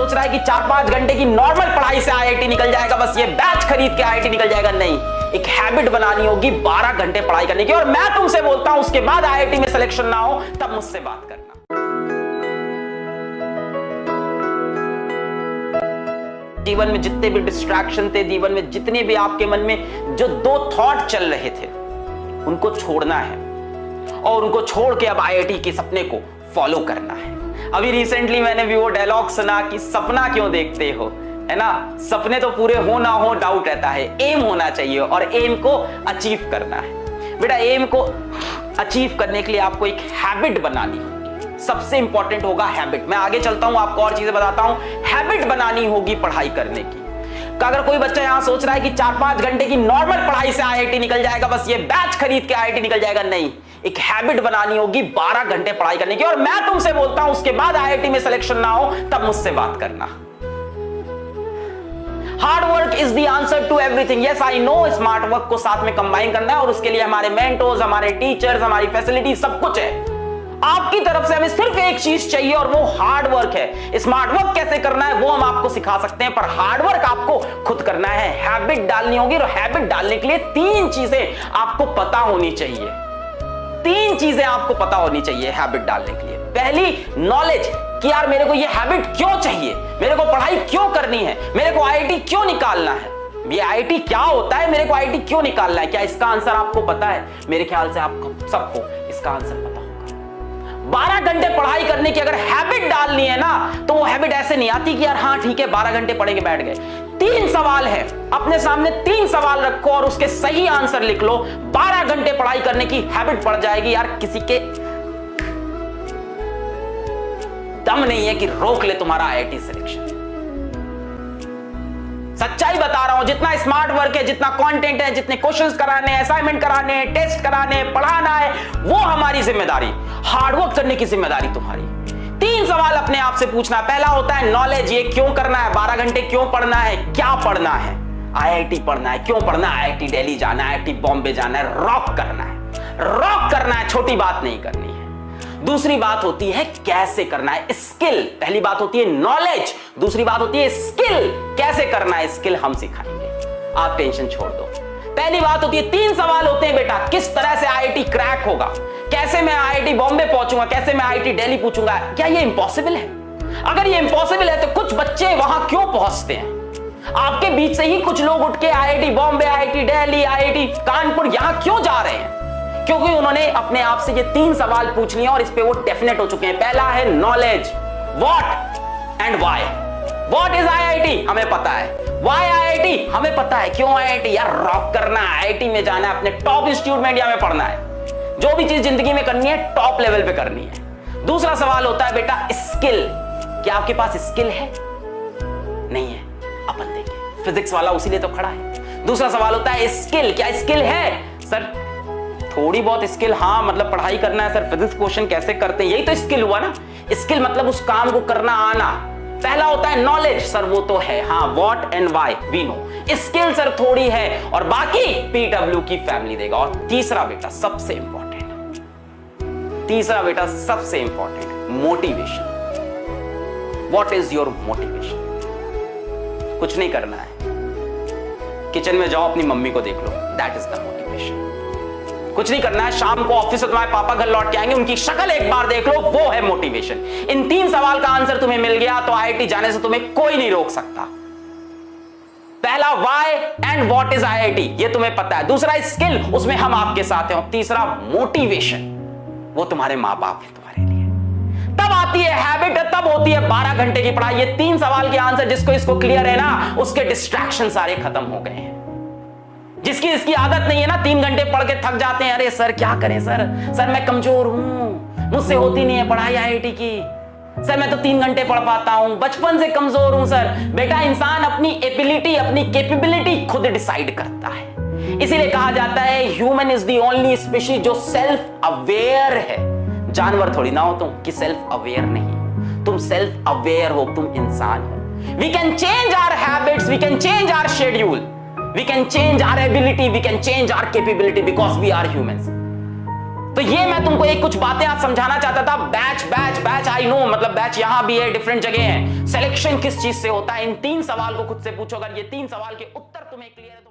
सोच रहा है कि 4-5 घंटे की नॉर्मल पढ़ाई से आईआईटी निकल जाएगा, बस ये बैच खरीद के आईआईटी निकल जाएगा। नहीं, एक हैबिट बनानी होगी 12 घंटे पढ़ाई करने की। और मैं तुमसे बोलता हूं उसके बाद आईआईटी में सिलेक्शन ना हो तब मुझसे बात करना। जीवन में जितने भी डिस्ट्रैक्शन थे, जीवन में जितने भी आपके मन में जो 2 थॉट चल रहे थे, उनको छोड़ना है और उनको छोड़ के अब आईआईटी के सपने को फॉलो करना है। अभी रिसेंटली मैंने भी वो डायलॉग सुना कि सपना क्यों देखते हो, है ना। सपने तो पूरे हो ना हो डाउट रहता है, एम होना चाहिए और एम को अचीव करना है। बेटा एम को अचीव करने के लिए आपको एक हैबिट बनानी होगी। सबसे इंपॉर्टेंट होगा हैबिट। मैं आगे चलता हूं, आपको और चीजें बताता हूं। हैबिट बनानी होगी पढ़ाई करने की। अगर कोई बच्चा यहां सोच रहा है कि 4-5 घंटे की नॉर्मल पढ़ाई से आईआईटी निकल जाएगा, बस ये बैच खरीद के आईआईटी निकल जाएगा। नहीं, एक हैबिट बनानी होगी 12 घंटे पढ़ाई करने की। और मैं तुमसे बोलता हूं उसके बाद आईआईटी में सिलेक्शन ना हो तब मुझसे बात करना। Hard work is the answer to everything. Yes I know, smart work को साथ में कंबाइन करना है और उसके लिए हमारे मेंटोर्स, हमारे टीचर्स, हमारी फैसिलिटी सब कुछ है। आपकी तरफ से हमें सिर्फ एक चीज चाहिए और वो हार्ड वर्क है। स्मार्ट वर्क कैसे करना है वो हम आपको सिखा सकते हैं, पर हार्ड वर्क आपको खुद करना है। हैबिट डालनी होगी और हैबिट डालने के लिए 3 चीजें आपको पता होनी चाहिए। 3 चीजें आपको पता होनी चाहिए हैबिट डालने के लिए। पहली, नॉलेज कि यार मेरे को ये हैबिट क्यों चाहिए, मेरे को पढ़ाई क्यों करनी है, मेरे को आईआईटी क्यों निकालना है, ये आईआईटी क्या होता है, मेरे को आईआईटी क्यों निकालना है। क्या इसका आंसर आपको पता है? मेरे ख्याल से आपको सबको इसका आंसर पता होगा। 12 घंटे पढ़ाई करने की अगर हैबिट डालनी है ना, तो वो हैबिट ऐसे नहीं आती कि यार हाँ ठीक है 12 घंटे पढ़ेंगे बैठ गए। 3 सवाल है, अपने सामने 3 सवाल रखो और उसके सही आंसर लिख लो। 12 घंटे पढ़ाई करने की हैबिट पड़ जाएगी। यार किसी के दम नहीं है कि रोक ले तुम्हारा आईआईटी सिलेक्शन। सच्चाई बता रहा हूं, जितना स्मार्ट वर्क है, जितना कंटेंट है, जितने क्वेश्चंस कराने हैं, असाइनमेंट कराने हैं, टेस्ट कराने हैं, पढ़ाना है, वो हमारी जिम्मेदारी। हार्डवर्क करने की जिम्मेदारी तुम्हारी। 3 सवाल अपने आप से पूछना। पहला होता है नॉलेज, ये क्यों करना है, 12 घंटे क्यों पढ़ना है, क्या पढ़ना है, आईआईटी पढ़ना है, क्यों पढ़ना है, आईआईटी दिल्ली जाना है, आईआईटी बॉम्बे जाना है, रॉक करना है। रॉक करना है, छोटी बात नहीं करनी है। दूसरी बात होती है कैसे करना है, स्किल। पहली बात होती है नॉलेज, दूसरी बात होती है स्किल। कैसे करना है स्किल हम सिखाएंगे, आप टेंशन छोड़ दो। पहली बात होती है 3 सवाल होते हैं बेटा, किस तरह से आईआईटी क्रैक होगा, कैसे मैं आईआईटी बॉम्बे पहुंचूंगा, कैसे मैं आईआईटी दिल्ली पूछूंगा। क्या ये इंपॉसिबल है? अगर ये इंपॉसिबल है तो कुछ बच्चे वहां क्यों पहुंचते हैं? आपके बीच से ही कुछ लोग उठ के IIT Bombay, IIT Delhi, IIT Kanpur यहां क्यों जा रहे हैं? क्योंकि उन्होंने अपने आप से ये 3 सवाल पूछ लिए और इस पे वो डेफिनेट हो चुके हैं। पहला है knowledge, what and why. What is IIT, हमें पता है। व्हाई आईआईटी, हमें पता है। क्यों आईआईटी? यार रॉक करना है, आईआईटी में जाना है, अपने टॉप इंस्टीट्यूट में इंडिया में पढ़ना है। जो भी चीज जिंदगी में करनी है टॉप लेवल पे करनी है। दूसरा सवाल होता है बेटा स्किल। क्या आपके पास स्किल है? नहीं है, अपन देखें, फिजिक्स वाला उसी लिए तो खड़ा है। दूसरा सवाल होता है स्किल। क्या स्किल है? सर थोड़ी बहुत स्किल, हाँ मतलब पढ़ाई करना है। सर फिजिक्स क्वेश्चन कैसे करते हैं, यही तो स्किल हुआ ना। स्किल मतलब उस काम को करना आना। पहला होता है नॉलेज, सर वो तो है, हाँ what and why we know. Skill sir थोड़ी है और बाकी पीडब्ल्यू की फैमिली देगा। और तीसरा बेटा सबसे important, motivation. What is your motivation? कुछ नहीं करना है, किचन में जाओ अपनी मम्मी को देख लो, दैट इज द मोटिवेशन। कुछ नहीं करना है, शाम को ऑफिस से तुम्हारे पापा घर लौट के आएंगे, उनकी शक्ल एक बार देख लो, वो है मोटिवेशन। इन 3 सवाल का आंसर तुम्हें मिल गया तो आईआईटी जाने से तुम्हें कोई नहीं रोक सकता। पहला why and what is IIT, ये तुम्हें पता है। दूसरा स्किल, उसमें हम आपके साथ हैं। और तीसरा मोटिवेशन, वो तुम्हारे माँ बाप है तुम्हारे लिए। तब आती है हैबिट, तब होती है 12 घंटे की पढ़ाई। ये 3 सवाल के आंसर जिसको इसको क्लियर है ना, उसके डिस्ट्रैक्शन सारे खत्म हो गए हैं। जिसकी इसकी आदत नहीं है ना, 3 घंटे पढ़ के थक जाते हैं, अरे सर क्या करें सर मैं कमजोर हूं, मुझसे होती नहीं है पढ़ाई आईआईटी की, सर मैं तो 3 घंटे पढ़ पाता हूं, बचपन से कमजोर हूं। सर बेटा इंसान अपनी एबिलिटी, अपनी कैपेबिलिटी खुद डिसाइड करता है। इसीलिए कहा जाता है human is the only species जो सेल्फ अवेयर है। जानवर थोड़ी ना हो तुम कि सेल्फ अवेयर नहीं, तुम सेल्फ अवेयर हो, तुम इंसान हो। We can change our habits, we can change our schedule, we can change our ability, we can change our capability because we are humans. तो ये मैं तुमको एक कुछ बातें आज समझाना चाहता था। Batch batch batch I know, मतलब बैच यहां भी है, डिफरेंट जगह है। सिलेक्शन किस चीज से होता है, इन 3 सवाल को खुद से पूछो। अगर ये 3 सवाल के उत्तर तुम्हें क्लियर है तो